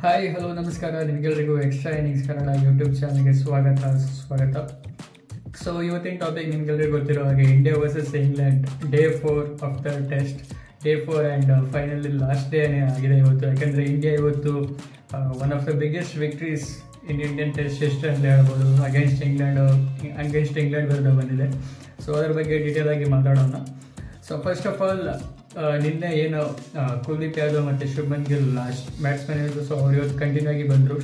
Hi hello ನಮಸ್ಕಾರ, ನಿಮಗೆಲ್ಲರಿಗೂ extra innings Kannada YouTube ಚಾನಲ್ಗೆ ಸ್ವಾಗತ. ಸೊ ಇವತ್ತಿನ ಟಾಪಿಕ್ ನಿಮಗೆಲ್ಲರಿಗೂ ಗೊತ್ತಿರೋ ಹಾಗೆ India versus England day 4 of the test. Day 4 and finally last ಡೇನೇ ಆಗಿದೆ ಇವತ್ತು. ಯಾಕೆಂದರೆ ಇಂಡಿಯಾ ಇವತ್ತು one of the biggest victories in Indian test ಅಂತ ಹೇಳ್ಬೋದು. ಅಗೇನ್ಸ್ಟ್ ಇಂಗ್ಲೆಂಡ್ ವಿರುದ್ಧ ಬಂದಿದೆ. ಸೊ ಅದ್ರ ಬಗ್ಗೆ ಡೀಟೇಲ್ ಆಗಿ ಮಾತಾಡೋಣ. ಸೊ ಫಸ್ಟ್ ಆಫ್ ಆಲ್ ನಿನ್ನೆ ಏನು ಕುಲ್ದೀಪ್ ಯಾದವ್ ಮತ್ತು ಶುಭ್ಮನ್ ಗಿಲ್ ಲಾಸ್ಟ್ ಬ್ಯಾಟ್ಸ್ಮನ್ ಇರೋದು. ಸೊ ಅವ್ರು ಇವತ್ತು ಕಂಟಿನ್ಯೂ ಆಗಿ ಬಂದರು.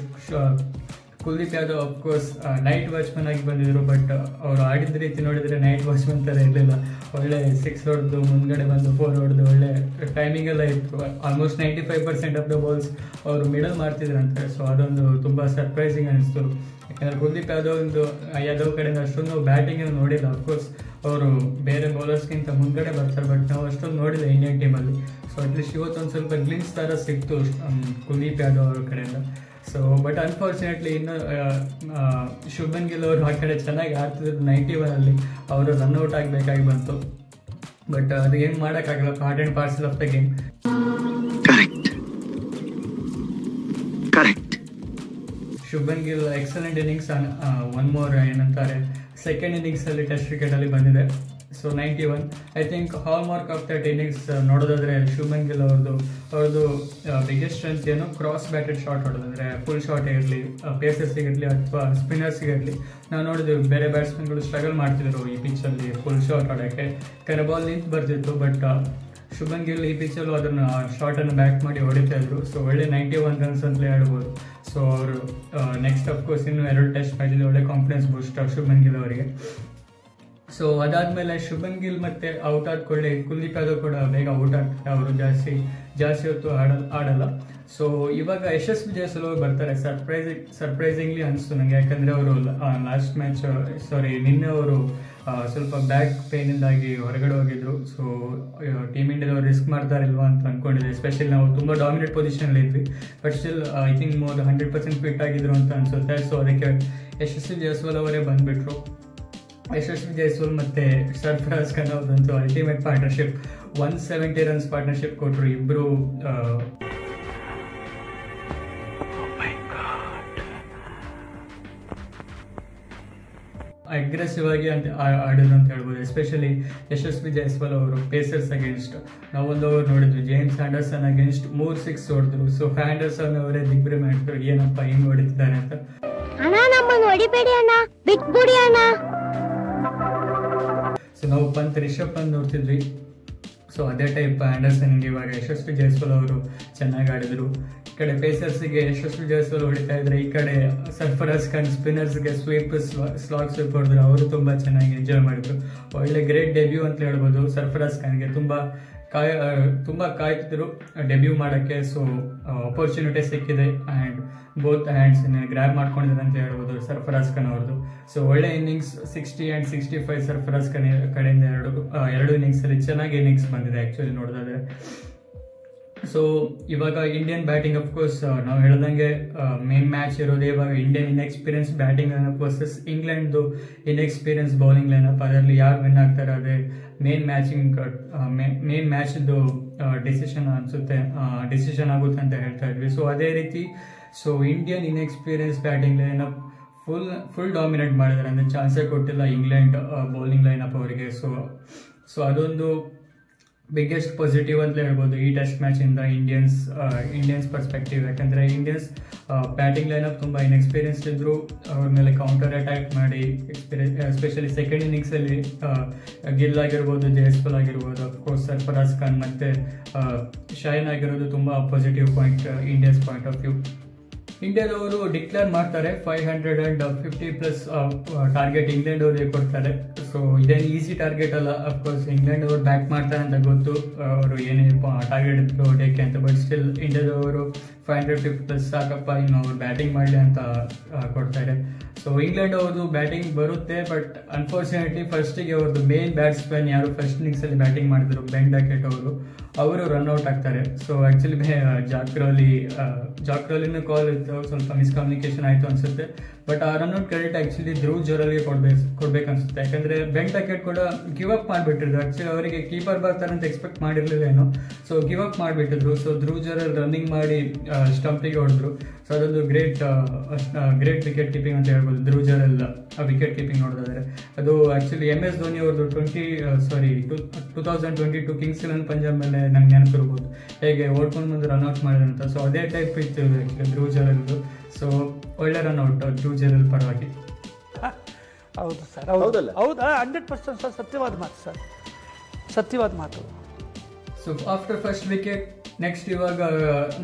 Kuldeep Yadav of course night watchman ಆಗಿ ಬಂದಿದ್ರು, ಬಟ್ ಅವರು ಆಡಿದ ರೀತಿ ನೋಡಿದರೆ ನೈಟ್ ವಾಚ್ಮನ್ ಥರ ಇರಲಿಲ್ಲ. ಒಳ್ಳೆ 6 ಹೊಡೆದು ಮುಂದ್ಗಡೆ ಬಂದು 4 ಹೊಡೆದು ಒಳ್ಳೆ ಟೈಮಿಂಗ್ ಎಲ್ಲ ಇತ್ತು. ಆಲ್ಮೋಸ್ಟ್ 95% ಆಫ್ ದ ಬಾಲ್ಸ್ ಅವರು ಮಿಡಲ್ ಮಾಡ್ತಿದ್ರಂತೆ. ಸೊ ಅದೊಂದು ತುಂಬ ಸರ್ಪ್ರೈಸಿಂಗ್ ಅನಿಸ್ತು. ಯಾಕಂದರೆ ಕುಲ್ದೀಪ್ ಯಾದವ್ ಕಡೆಯಿಂದ ಅಷ್ಟೊಂದು ಬ್ಯಾಟಿಂಗ್ ನೋಡಿಲ್ಲ. ಅಫ್ಕೋರ್ಸ್ ಅವರು ಬೇರೆ ಬೌಲರ್ಸ್ಗಿಂತ ಮುಂದ್ಗಡೆ ಬರ್ತಾರೆ, ಬಟ್ ನಾವು ಅಷ್ಟೊಂದು ನೋಡಿಲ್ಲ ಇಂಡಿಯನ್ ಟೀಮಲ್ಲಿ. ಸೊ ಅಟ್ಲೀಸ್ಟ್ ಇವತ್ತೊಂದು ಸ್ವಲ್ಪ ಗ್ಲಿಮ್ಸ್ ಥರ ಸಿಕ್ತು ಕುಲ್ದೀಪ್ ಯಾದವ್ ಅವ್ರ ಕಡೆಯಿಂದ. ಸೊ ಬಟ್ ಅನ್ಫಾರ್ಚುನೇಟ್ಲಿ ಇನ್ನು ಶುಭ್ಮನ್ ಗಿಲ್ ಅವರು ಆ ಕಡೆ ಚೆನ್ನಾಗಿ ಆಡ್ತಿದ್ರು. 91 ಅವರು ರನ್ಔಟ್ ಆಗಬೇಕಾಗಿ ಬಂತು. ಬಟ್ ಅದು ಏನು ಮಾಡೋಕ್ಕಾಗಲ್ಲ, part and parcel of the game. Shubman Gill excellent innings. One more ಏನಂತಾರೆ, ಸೆಕೆಂಡ್ ಇನ್ನಿಂಗ್ಸಲ್ಲಿ ಟೆಸ್ಟ್ ಕ್ರಿಕೆಟಲ್ಲಿ ಬಂದಿದೆ. So 91 I think hallmark of that innings ನೋಡೋದಾದರೆ ಶುಭ್ಮನ್ ಗಿಲ್ ಅವ್ರದ್ದು ಬಿಗ್ಗೆಸ್ಟ್ ಸ್ಟ್ರೆಂತ್ ಏನು, ಕ್ರಾಸ್ ಬ್ಯಾಟೆಡ್ ಶಾಟ್ ಹೊಡೋದಂದರೆ ಫುಲ್ ಶಾಟ್ ಇರಲಿ, ಪೇಸರ್ಸಿಗಿರಲಿ ಅಥವಾ ಸ್ಪಿನ್ನರ್ಸಿಗಿರಲಿ. ನಾವು ನೋಡಿದ್ವಿ ಬೇರೆ ಬ್ಯಾಟ್ಸ್ಮನ್ಗಳು ಸ್ಟ್ರಗಲ್ ಮಾಡ್ತಿದ್ರು ಈ ಪಿಚ್ಚಲ್ಲಿ ಫುಲ್ ಶಾಟ್ ಆಡೋಕ್ಕೆ. ಯಾಕಂದರೆ ಬಾಲ್ ನಿಂತು ಬರ್ತಿತ್ತು, ಬಟ್ ಶುಭ್ಮನ್ ಗಿಲ್ ಈ ಪಿಚ್ಚಲ್ಲೂ ಅದನ್ನು ಶಾಟನ್ನು ಬ್ಯಾಕ್ ಮಾಡಿ ಹೊಡಿತಾ ಇದ್ರು. ಸೊ ಒಳ್ಳೆ 91 ರನ್ಸ್ ಅಂತಲೇ ಹೇಳ್ಬೋದು. ಸೊ ಅವರು ನೆಕ್ಸ್ಟ್ ಅಫ್ಕೋರ್ಸ್ ಇನ್ನು 2 ಟೆಸ್ಟ್ ಮ್ಯಾಚಲ್ಲಿ ಒಳ್ಳೆ ಕಾನ್ಫಿಡೆನ್ಸ್ ಬೂಸ್ಟ್ ಶುಭ್ಮನ್ ಗಿಲ್ ಅವರಿಗೆ. ಸೊ ಅದಾದಮೇಲೆ ಶುಭ್ಮನ್ ಗಿಲ್ ಮತ್ತೆ ಔಟ್ ಆದ್ಕೊಳ್ಳಿ ಕುಲ್ದೀಪ್ ಯಾದವ್ ಕೂಡ ಬೇಗ ಔಟ್ ಆಗ್ತಾರೆ. ಅವರು ಜಾಸ್ತಿ ಹೊತ್ತು ಆಡಲ್ಲ. ಸೊ ಇವಾಗ ಯಶಸ್ವಿ ಜೈಸ್ವಾಲ್ ಬರ್ತಾರೆ. ಸರ್ಪ್ರೈಸಿಂಗ್ಲಿ ಅನಿಸ್ತು ನನಗೆ. ಯಾಕಂದರೆ ಅವರು ನಿನ್ನೆ ಅವರು ಸ್ವಲ್ಪ ಬ್ಯಾಕ್ ಪೇನಿಂದಾಗಿ ಹೊರಗಡೆ ಹೋಗಿದ್ರು. ಸೊ ಟೀಮ್ ಇಂಡಿಯಾದವ್ರು ರಿಸ್ಕ್ ಮಾಡ್ತಾರಿಲ್ವಾ ಅಂತ ಅಂದ್ಕೊಂಡಿದ್ದೆ. ಎಸ್ಪೆಷಲಿ ನಾವು ತುಂಬ ಡಾಮಿನೇಟ್ ಪೊಸಿಷನಲ್ಲಿ ಇದ್ವಿ, but still I think more 100% fit ಆಗಿದ್ರು ಅಂತ ಅನಿಸುತ್ತೆ. ಸೊ ಅದಕ್ಕೆ ಯಶಸ್ವಿ ಜೈಸ್ವಾಲ್ ಅವರೇ ಬಂದುಬಿಟ್ರು. ಯಶಸ್ವಿ ಜೈಸ್ವಾಲ್ ಮತ್ತು ಸರ್ಫರಾಜ್ ಖಾನ್ ಅವ್ರದಂತೂ ಅಲ್ಟಿಮೇಟ್ ಪಾರ್ಟ್ನರ್ಶಿಪ್, 170 ರನ್ಸ್ ಪಾರ್ಟ್ನರ್ಶಿಪ್ ಕೊಟ್ಟರು ಇಬ್ಬರು. ಅಗ್ರೆಸಿವ್ ಆಗಿ ಅಂತ ಆಡಿದ್ರು ಅಂತ ಹೇಳ್ಬೋದು. ಎಸ್ಪೆಷಲಿ ಯಶಸ್ವಿ ಜೈಸ್ವಾಲ್ ಅವರು ಪೇಸರ್ಸ್ ಅಗೇನ್ಸ್ಟ್ ನಾವೊಂದು ಓವರ್ ನೋಡಿದ್ವಿ, ಜೇಮ್ಸ್ ಆಂಡರ್ಸನ್ ಅಗೇನ್ಸ್ಟ್ 3 6 ಹೊಡೆದ್ರು. ಸೊ ಆಂಡರ್ಸನ್ ಅವರೇ ದಿಗ್ಭ್ರಮೆ ಮಾಡಿದ್ರು, ಏನಪ್ಪ ಹಿಂಗ್ ಹೊಡಿತಿದ್ದಾರೆ ಅಂತ. ಸೊ ನಾವು ರಿಷಬ್ ಪಂತ್ ನೋಡ್ತಿದ್ವಿ. ಸೊ ಅದೇ ಟೈಪ್ ಆಂಡರ್ಸನ್ಗೆ ಇವಾಗ ಯಶಸ್ವಿ ಜೈಸ್ವಾಲ್ ಅವರು ಚೆನ್ನಾಗಿ ಆಡಿದ್ರು. ಈ ಕಡೆ ಪೇಸರ್ಸಿಗೆ ಯಶಸ್ವಿ ಜೈಸ್ವಾಲ್ ಹೊಡಿತಾ ಇದ್ರೆ, ಈ ಕಡೆ ಸರ್ಫರಾಜ್ ಖಾನ್ ಸ್ಪಿನ್ನರ್ಸ್ಗೆ ಸ್ಲಾಗ್ ಸ್ವೀಪ್ ಹೊಡೆದ್ರು. ಅವರು ತುಂಬ ಚೆನ್ನಾಗಿ ಎಂಜಾಯ್ ಮಾಡಿದ್ರು. ಒಳ್ಳೆ ಗ್ರೇಟ್ ಡೆಬ್ಯೂ ಅಂತ ಹೇಳ್ಬೋದು. ಸರ್ಫರಾಜ್ ಖಾನ್ಗೆ ತುಂಬ ಕಾಯ್ತಿದ್ರು ಡೆಬ್ಯೂ ಮಾಡೋಕ್ಕೆ. ಸೊ ಅಪರ್ಚುನಿಟಿ ಸಿಕ್ಕಿದೆ ಆ್ಯಂಡ್ ಬೋತ್ ಹ್ಯಾಂಡ್ಸ್ ಗ್ರ್ಯಾಬ್ ಮಾಡ್ಕೊಂಡಿದ್ದಾರೆ ಅಂತ ಹೇಳ್ಬೋದು ಸರ್ಫರಾಜ್ ಖಾನ್ ಅವ್ರದ್ದು. ಸೊ ಒಳ್ಳೆ ಇನ್ನಿಂಗ್ಸ್ 60 ಆ್ಯಂಡ್ 65 ಸರ್ಫರಾಜ್ ಖಾನ್ ಕಡೆಯಿಂದ ಎರಡು ಇನ್ನಿಂಗ್ಸಲ್ಲಿ ಚೆನ್ನಾಗಿ ಇನ್ನಿಂಗ್ಸ್ ಬಂದಿದೆ ಆ್ಯಕ್ಚುಲಿ ನೋಡೋದಾದ್ರೆ. ಸೊ ಇವಾಗ ಇಂಡಿಯನ್ ಬ್ಯಾಟಿಂಗ್ ಅಫ್ಕೋರ್ಸ್ ನಾವು ಹೇಳ್ದಂಗೆ ಮೇನ್ ಮ್ಯಾಚ್ ಇರೋದೇ ಇವಾಗ Indian inexperience batting lineup versus ಇಂಗ್ಲೆಂಡ್ದು ಇನ್ಎಕ್ಸ್ಪೀರಿಯನ್ಸ್ ಬೌಲಿಂಗ್ ಲೈನಪ್. ಅದರಲ್ಲಿ ಯಾರು ವಿನ್ ಆಗ್ತಾರೆ ಅದೇ ಮೇನ್ ಮ್ಯಾಚಿಂದು ಡಿಸಿಷನ್ ಆಗುತ್ತೆ ಅಂತ ಹೇಳ್ತಾ ಇದ್ವಿ. ಸೊ ಅದೇ ರೀತಿ Indian inexperience batting lineup full dominate ಮಾಡಿದ್ದಾರೆ. ಅಂದರೆ ಚಾನ್ಸೇ ಕೊಟ್ಟಿಲ್ಲ ಇಂಗ್ಲೆಂಡ್ ಬೌಲಿಂಗ್ ಲೈನಪ್ ಅವರಿಗೆ. ಸೊ ಅದೊಂದು ಬಿಗ್ಗೆಸ್ಟ್ ಪಾಸಿಟಿವ್ ಅಂತ ಹೇಳ್ಬೋದು ಈ ಟೆಸ್ಟ್ ಮ್ಯಾಚಿಂದ ಇಂಡಿಯನ್ಸ್ ಪರ್ಸ್ಪೆಕ್ಟಿವ್. ಯಾಕಂದರೆ ಇಂಡಿಯನ್ಸ್ ಬ್ಯಾಟಿಂಗ್ ಲೈನಪ್ ತುಂಬ ಇನ್ಎಕ್ಸ್ಪೀರಿಯನ್ಸ್ಡ್ ಇದ್ದರು. ಅವ್ರ ಮೇಲೆ ಕೌಂಟರ್ ಅಟ್ಯಾಕ್ ಮಾಡಿ ಎಸ್ಪೆಷಲಿ ಸೆಕೆಂಡ್ ಇನ್ನಿಂಗ್ಸಲ್ಲಿ ಗಿಲ್ ಆಗಿರ್ಬೋದು, ಜೈಸ್ವಾಲ್ ಆಗಿರ್ಬೋದು, ಅಫ್ಕೋರ್ಸ್ ಸರ್ಫರಾಜ್ ಖಾನ್ ಮತ್ತು ಶೈನ್ ಆಗಿರೋದು ತುಂಬ positive point India's point of view. ಇಂಡಿಯಾದವರು ಡಿಕ್ಲೇರ್ ಮಾಡ್ತಾರೆ 550+ ಟಾರ್ಗೆಟ್ ಇಂಗ್ಲೆಂಡ್ ಅವರಿಗೆ ಕೊಡ್ತಾರೆ. ಸೊ ಇದೇನು ಈಸಿ ಟಾರ್ಗೆಟ್ ಅಲ್ಲ. ಅಫ್ಕೋರ್ಸ್ ಇಂಗ್ಲೆಂಡ್ ಅವರು ಬ್ಯಾಕ್ ಮಾಡ್ತಾರೆ ಅಂತ ಗೊತ್ತು, ಅವರು ಏನೇ ಟಾರ್ಗೆಟ್ ಇತ್ತು ಹೊಡೆಯೋಕ್ಕೆ ಅಂತ. ಬಟ್ ಸ್ಟಿಲ್ ಇಂಡಿಯಾದವರು 550+ ಸಾಕಪ್ಪ, ಇನ್ನು ಅವ್ರು ಬ್ಯಾಟಿಂಗ್ ಮಾಡಲಿ ಅಂತ ಕೊಡ್ತಾರೆ. ಸೊ ಇಂಗ್ಲೆಂಡ್ ಅವ್ರದ್ದು ಬ್ಯಾಟಿಂಗ್ ಬರುತ್ತೆ, ಬಟ್ ಅನ್ಫಾರ್ಚುನೇಟ್ಲಿ ಫಸ್ಟಿಗೆ ಅವ್ರದ್ದು ಮೇನ್ ಬ್ಯಾಟ್ಸ್ಮನ್ ಯಾರು ಫಸ್ಟ್ ಇನ್ನಿಂಗ್ಸಲ್ಲಿ ಬ್ಯಾಟಿಂಗ್ ಮಾಡಿದ್ರು, ಬೆನ್ ಡಕೆಟ್ ಅವರು ರನ್ಔಟ್ ಆಗ್ತಾರೆ. ಸೊ ಆ್ಯಕ್ಚುಲಿ ಜಾಕ್ರೋಲಿನ ಕಾಲ್ ಇತ್ತು, ಸ್ವಲ್ಪ ಮಿಸ್ಕಮ್ಯುನಿಕೇಶನ್ ಆಯಿತು ಅನಿಸುತ್ತೆ. ಬಟ್ ಆ ರನ್ಔಟ್ ಕ್ರೆಡಿಟ್ ಆ್ಯಕ್ಚುಲಿ ಧ್ರುವ್ ಜುರೇಲ್ಗೆ ಕೊಡ್ಬೇಕು ಅನ್ಸುತ್ತೆ. ಯಾಕಂದರೆ ಬೆನ್ ಡಕೆಟ್ ಕೂಡ ಗಿವ್ ಅಪ್ ಮಾಡಿಬಿಟ್ಟಿದ್ರು. ಆ್ಯಕ್ಚುಲಿ ಅವರಿಗೆ ಕೀಪರ್ ಬರ್ತಾರೆ ಅಂತ ಎಕ್ಸ್ಪೆಕ್ಟ್ ಮಾಡಿರಲಿಲ್ಲ ಏನೋ. ಸೊ ಗಿವ್ ಅಪ್ ಮಾಡಿಬಿಟ್ಟಿದ್ರು. ಸೊ ಧ್ರುವ್ ಜುರೇಲ್ ರನ್ನಿಂಗ್ ಮಾಡಿ ಸ್ಟಂಪಿಗೆ ಹೊಡೆದ್ರು. ಸೊ ಅದೊಂದು ಗ್ರೇಟ್ ವಿಕೆಟ್ ಕೀಪಿಂಗ್ ಅಂತ ಹೇಳ್ಬೋದು. ಧ್ರುವ್ ಜುರೇಲ್ ವಿಕೆಟ್ ಕೀಪಿಂಗ್ ನೋಡೋದಾದ್ರೆ ಅದು ಆ್ಯಕ್ಚುಲಿ MS ಧೋನಿ ಅವ್ರದ್ದು 2022 ಕಿಂಗ್ಸ್ 11 ಪಂಜಾಬ್ ಮೇಲೆ ನಂಗೆ ನೆನಪಿರ್ಬೋದು, ಹೇಗೆ ಓಡ್ಕೊಂಡು ಬಂದು ರನ್ಔಟ್ ಮಾಡಿದೆ ಅಂತ. ಸೊ ಅದೇ ಟೈಪ್ ಇತ್ತು ಆ್ಯಕ್ಚುಲಿ ಧ್ರುವ್ ಜುರೇಲ್ದು. ಸೊ ಒಳ್ಳೆ ರನ್ಔಟ್ ಧ್ರುವ್ ಜುರೇಲ್ ಪರವಾಗಿ. ಹೌದು ಸರ್, ಹೌದಲ್ಲ, ಹೌದಾ, 100% ಸರ್, ಸತ್ಯವಾದ ಮಾತು. So after first wicket next ಇವಾಗ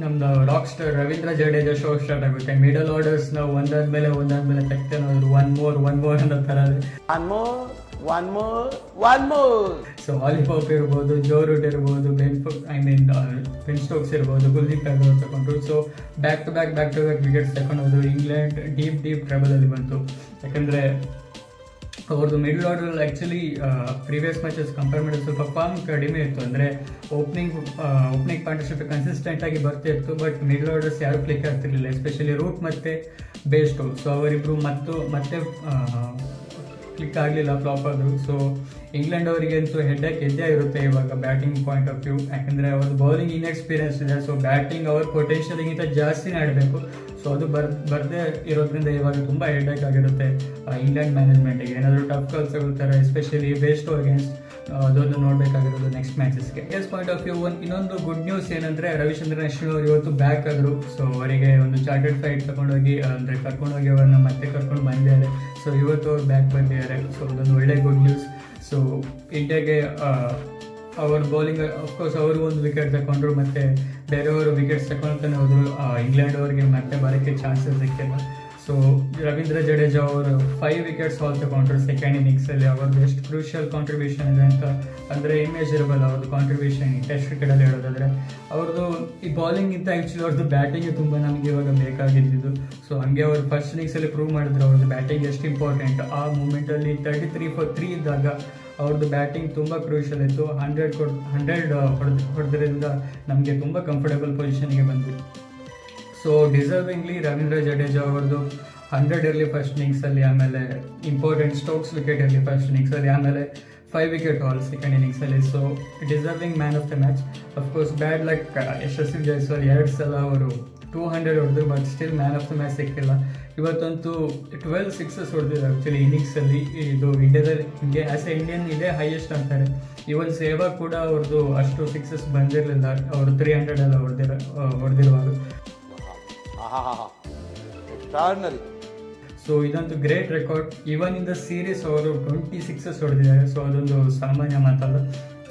ನಮ್ದು rock star Ravindra Jadeja show start ಆಗುತ್ತೆ. ಮಿಡಲ್ ಆರ್ಡರ್ಸ್ ನಾವು ಒಂದಾದ್ಮೇಲೆ ತೆಗ್ತೇನೆ ಹೋದ್ರು, ಒನ್ ಮೋರ್ ಅನ್ನೋ ಥರ. ಸೊ ಹಾಲಿಪಾಪ್ ಇರ್ಬೋದು, ಜೋ ರೂಟ್ ಇರ್ಬೋದು, ಬೆನ್ ಸ್ಟೋಕ್ಸ್ ಇರ್ಬೋದು, ಕುಲ್ದೀಪ್ ಯಾದವ್ ತಗೊಂಡ್ರು. So back to back wickets ತಗೊಂಡೋದು. ಇಂಗ್ಲೆಂಡ್ ಡೀಪ್ ಟ್ರಬಲ್ ಅಲ್ಲಿ ಬಂತು. ಯಾಕಂದ್ರೆ ಅವ್ರದ್ದು middle order actually previous matches compare ಮಾಡಿದ್ರೆ ಸ್ವಲ್ಪ ಫಾರ್ಮ್ ಕಡಿಮೆ ಇತ್ತು. ಅಂದರೆ ಓಪನಿಂಗ್ ಪಾರ್ಟ್ನರ್ಶಿಪ್ ಕನ್ಸಿಸ್ಟೆಂಟ್ ಆಗಿ ಬರ್ತಿತ್ತು, ಬಟ್ ಮಿಡಲ್ ಆರ್ಡರ್ಸ್ ಯಾರು ಕ್ಲಿಕ್ ಆಗ್ತಿರ್ಲಿಲ್ಲ, ಎಸ್ಪೆಷಲಿ ರೂಟ್ ಮತ್ತು ಬೇಸ್ಟು. ಸೊ ಅವರಿಬ್ಬರು ಮತ್ತೆ ಕ್ಲಿಕ್ ಆಗಲಿಲ್ಲ, ಫ್ಲಾಪ್ ಆದರು. ಸೊ ಇಂಗ್ಲೆಂಡ್ ಅವರಿಗಂತೂ ಹೆಡ್ಡೇಕ್ ಇದ್ದೇ ಇರುತ್ತೆ ಇವಾಗ ಬ್ಯಾಟಿಂಗ್ ಪಾಯಿಂಟ್ ಆಫ್ ವ್ಯೂ, ಯಾಕಂದರೆ ಅವ್ರದ್ದು ಬೌಲಿಂಗ್ ಇನ್ಎಕ್ಸ್ಪೀರಿಯನ್ಸ್ ಇದೆ. ಸೊ ಬ್ಯಾಟಿಂಗ್ ಅವ್ರ ಪೊಟೆನ್ಷಿಯಲ್ಗಿಂತ ಜಾಸ್ತಿನೇ ಆಡಬೇಕು. ಸೊ ಅದು ಬರದೇ ಇರೋದ್ರಿಂದ ಇವಾಗ ತುಂಬ ಹೆಡ್ಡೇಕ್ ಆಗಿರುತ್ತೆ ಇಂಗ್ಲೆಂಡ್ ಮ್ಯಾನೇಜ್ಮೆಂಟಿಗೆ. ಏನಾದರೂ ಟಫ್ ಕಾಲ್ಸ್ ತಗೊಳ್ತಾರೆ, ಎಸ್ಪೆಷಲಿ ಬೇಸ್ಟು ಅಗೇನ್ಸ್ಟ್, ಅದೊಂದು ನೋಡಬೇಕಾಗಿರೋದು ನೆಕ್ಸ್ಟ್ ಮ್ಯಾಚಸ್ಗೆ. ಪಾಯಿಂಟ್ ಆಫ್ ವ್ಯೂ ಇನ್ನೊಂದು ಗುಡ್ ನ್ಯೂಸ್ ಏನಂದರೆ ರವಿಚಂದ್ರನ್ ಅಶ್ವಿನ್ ಅವರು ಇವತ್ತು ಬ್ಯಾಕ್ ಆದರು. ಸೊ ಅವರಿಗೆ ಒಂದು ಚಾರ್ಟೆಡ್ ಫ್ಲೈಟ್ ಕರ್ಕೊಂಡೋಗಿ ಅವ್ರನ್ನ ಮತ್ತೆ ಕರ್ಕೊಂಡು ಬಂದಿದ್ದಾರೆ. ಸೊ ಇವತ್ತು ಅವ್ರು ಬ್ಯಾಕ್ ಬಂದಿದ್ದಾರೆ. ಸೊ ಅದೊಂದು ಒಳ್ಳೆ ಗುಡ್ ನ್ಯೂಸ್. ಸೊ ಇಂಡಿಯಾಗೆ ಅವ್ರ ಬೌಲಿಂಗ್ ಅಫ್ಕೋರ್ಸ್ ಅವರು ಒಂದು ವಿಕೆಟ್ ತಗೊಂಡ್ರು, ಮತ್ತು ಬೇರೆಯವರು ವಿಕೆಟ್ಸ್ ತಗೊಳ್ತಾನೆ ಹೋದ್ರು. ಇಂಗ್ಲೆಂಡ್ ಅವರಿಗೆ ಮತ್ತೆ ಬರೋಕ್ಕೆ ಚಾನ್ಸಸ್ ಸಿಕ್ಕಿಲ್ಲ. ಸೊ ರವೀಂದ್ರ ಜಡೇಜಾ ಅವರು 5 ವಿಕೆಟ್ಸ್ ಹಾಲ್ ತಗೊಂಡ್ರು ಸೆಕೆಂಡ್ ಇನ್ನಿಂಗ್ಸಲ್ಲಿ. ಅವ್ರದ್ದು ಎಷ್ಟು ಕ್ರೂಷಿಯಲ್ ಕಾಂಟ್ರಿಬ್ಯೂಷನ್ ಇದೆ ಅಂತ ಅಂದರೆ ಇಮೇಜರಬಲ್ ಅವ್ರದ್ದು ಕಾಂಟ್ರಿಬ್ಯೂಷನ್ ಟೆಸ್ಟ್ ಕ್ರಿಕೆಟಲ್ಲಿ ಹೇಳೋದಾದರೆ. ಅವ್ರದ್ದು ಈ ಬೌಲಿಂಗಿಂತ ಆ್ಯಕ್ಚುಲಿ ಅವ್ರದ್ದು ಬ್ಯಾಟಿಂಗ್ ತುಂಬ ನಮಗೆ ಇವಾಗ ಬೇಕಾಗಿದ್ದು. ಸೊ ಹಂಗೆ ಅವರು ಫಸ್ಟ್ ಇನ್ನಿಂಗ್ಸಲ್ಲಿ ಪ್ರೂವ್ ಮಾಡಿದ್ರು ಅವ್ರದ್ದು ಬ್ಯಾಟಿಂಗ್ ಎಷ್ಟು ಇಂಪಾರ್ಟೆಂಟ್. ಆ ಮೂಮೆಂಟಲ್ಲಿ 33 for 3 ಇದ್ದಾಗ ಅವ್ರದ್ದು ಬ್ಯಾಟಿಂಗ್ ತುಂಬ ಕ್ರೂಷಿಯಲ್ ಇತ್ತು. 100 ಹೊಡೆದ್ರಿಂದ ನಮಗೆ ತುಂಬ ಕಂಫರ್ಟಬಲ್ ಪೊಸಿಷನ್ಗೆ ಬಂದ್ವಿ. ಸೊ ಡಿಸರ್ವಿಂಗ್ಲಿ ರವೀಂದ್ರ ಜಡೇಜಾ ಅವ್ರದ್ದು 100 ಇರಲಿ ಫಸ್ಟ್ ಇನ್ನಿಂಗ್ಸಲ್ಲಿ, ಆಮೇಲೆ ಇಂಪಾರ್ಟೆಂಟ್ ಸ್ಟೋಕ್ಸ್ ವಿಕೆಟ್ ಇರಲಿ ಫಸ್ಟ್ ಇನ್ನಿಂಗ್ಸಲ್ಲಿ, ಆಮೇಲೆ 5 ವಿಕೆಟ್ ಹಾಲ್ ಸೆಕೆಂಡ್ ಇನ್ನಿಂಗ್ಸಲ್ಲಿ. So deserving man of the match. Of course bad luck, Yashasvi Jaiswal 2 ಸಲ ಅವರು 200 ಹೊಡೆದ್ರು, but still man of the match ಸಿಕ್ಕಿಲ್ಲ. ಇವತ್ತಂತೂ 12 ಸಿಕ್ಸಸ್ ಹೊಡೆದಿದ್ದಾರೆ ಆ್ಯಕ್ಚುಲಿ ಇನ್ನಿಂಗ್ಸಲ್ಲಿ. ಇದು ಇಂಡಿಯಾದಲ್ಲಿ ಹಿಂಗೆ ಆ್ಯಸ್ ಎ ಇಂಡಿಯನ್ ಇದೇ ಹೈಯೆಸ್ಟ್ ಅಂತಾರೆ. ಇವನ್ ಸೇವಾಗ್ ಕೂಡ ಅವ್ರದ್ದು ಅಷ್ಟು ಸಿಕ್ಸಸ್ ಬಂದಿರಲಿಲ್ಲ, ಅವರು 300 ಎಲ್ಲ ಹೊಡೆದಿರುವಾಗ. ಸೊ ಇದಂತೂ great record. Even in the series ಅವರು 20 ಸಿಕ್ಸಸ್ ಹೊಡೆದಿದ್ದಾರೆ. ಸೊ ಅದೊಂದು ಸಾಮಾನ್ಯ ಮಾತಲ್ಲ.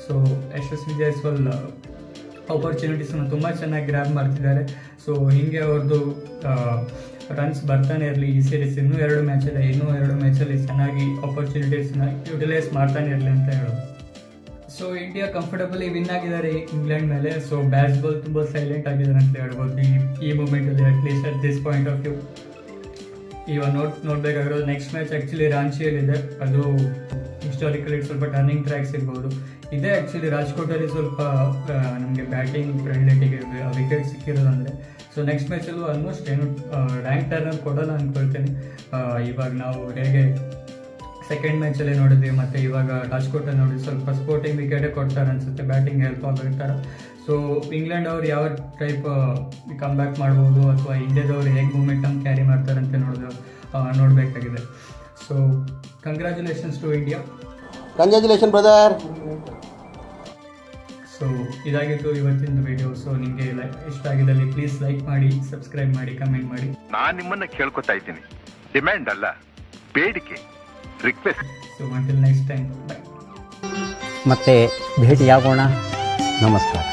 ಸೊ ಯಶಸ್ವಿ ಜೈಸ್ವಾಲ್ ಆಪರ್ಚುನಿಟೀಸನ್ನು ತುಂಬ ಚೆನ್ನಾಗಿ ಗ್ರ್ಯಾಬ್ ಮಾಡ್ತಿದ್ದಾರೆ. ಸೊ ಹೀಗೆ ಅವ್ರದ್ದು ರನ್ಸ್ ಬರ್ತಾನೆ ಇರಲಿ ಈ ಸೀರೀಸ್. ಇನ್ನೂ 2 ಮ್ಯಾಚ್ ಇದೆ, ಇನ್ನೂ 2 ಮ್ಯಾಚಲ್ಲಿ ಚೆನ್ನಾಗಿ ಆಪರ್ಚುನಿಟೀಸ್ನ ಯುಟಿಲೈಸ್ ಮಾಡ್ತಾನೆ ಇರಲಿ ಅಂತ ಹೇಳೋದು. ಸೊ ಇಂಡಿಯಾ ಕಂಫರ್ಟಬಲಿ ವಿನ್ ಆಗಿದ್ದಾರೆ ಇಂಗ್ಲೆಂಡ್ ಮೇಲೆ. ಸೊ ಬ್ಯಾಟ್ಸ್ಬಾಲ್ ತುಂಬ ಸೈಲೆಂಟ್ ಆಗಿದ್ದಾರೆ ಅಂತ ಹೇಳ್ಬೋದು ಈ ಮೂಮೆಂಟಲ್ಲಿ, at least at this point of view. ಇವಾಗ ನೋಡಬೇಕಾಗಿರೋದು ನೆಕ್ಸ್ಟ್ ಮ್ಯಾಚ್ ಆ್ಯಕ್ಚುಲಿ ರಾಂಚಿಯಲ್ಲಿದೆ. ಅದು ಹಿಸ್ಟಾರಿಕಲಿ ಸ್ವಲ್ಪ ಟರ್ನಿಂಗ್ ಟ್ರ್ಯಾಕ್ಸ್ ಇರ್ಬೋದು. ಇದೇ ಆ್ಯಕ್ಚುಲಿ ರಾಜ್ಕೋಟಲ್ಲಿ ಸ್ವಲ್ಪ ನಮಗೆ ಬ್ಯಾಟಿಂಗ್ ಫ್ರೆಂಡ್ಲಿಟಿಗೆ ವಿಕೆಟ್ ಸಿಕ್ಕಿರೋದಂದರೆ. ಸೊ ನೆಕ್ಸ್ಟ್ ಮ್ಯಾಚಲ್ಲೂ ಆಲ್ಮೋಸ್ಟ್ ಏನು ರ್ಯಾಂಕ್ ಟರ್ನರ್ ಕೊಡೋಲ್ಲ ಅಂದ್ಕೊಳ್ತೀನಿ. ಇವಾಗ ನಾವು ಹೇಗೆ ಸೆಕೆಂಡ್ ಮ್ಯಾಚಲ್ಲಿ ನೋಡಿದ್ವಿ, ಮತ್ತು ಇವಾಗ ರಾಜ್ಕೋಟಲ್ಲಿ ನೋಡಿದ್ವಿ, ಸ್ವಲ್ಪ ಸ್ಪೋರ್ಟಿಂಗ್ ವಿಕೆಟೇ ಕೊಡ್ತಾರೆ ಅನಿಸುತ್ತೆ, ಬ್ಯಾಟಿಂಗ್ ಹೆಲ್ಪ್ ಆಗಿರ್ತಾರೆ. ಸೊ ಇಂಗ್ಲೆಂಡ್ ಅವ್ರು ಯಾವ ಟೈಪ್ ಕಮ್ ಬ್ಯಾಕ್ ಮಾಡ್ಬೋದು, ಅಥವಾ ಇಂಡಿಯಾದವ್ರು ಹೇಗೆ ಮೂಮೆಂಟಮ್ ಕ್ಯಾರಿ ಮಾಡ್ತಾರೆ ಅಂತ ನೋಡಬೇಕಾಗಿದೆ. So congratulations to India. Congratulation brother. So ಇದಾಗಿತ್ತು ಇವತ್ತಿನ ವಿಡಿಯೋ. ಸೊ ನಿಮಗೆ ಇಷ್ಟ ಆಗಿದ್ದಲ್ಲಿ ಪ್ಲೀಸ್ ಲೈಕ್ ಮಾಡಿ, ಸಬ್ಸ್ಕ್ರೈಬ್ ಮಾಡಿ, ಕಮೆಂಟ್ ಮಾಡಿ. ನಾನು ನಿಮ್ಮನ್ನ ಕೇಳ್ಕೊತಾ ಇದ್ದೀನಿ, ಡಿಮ್ಯಾಂಡ್ ಅಲ್ಲ, ಬೇಡಿಕೆ, request. So until next time, bye. ಮತ್ತೆ ಭೇಟಿಯಾಗೋಣ. ನಮಸ್ಕಾರ.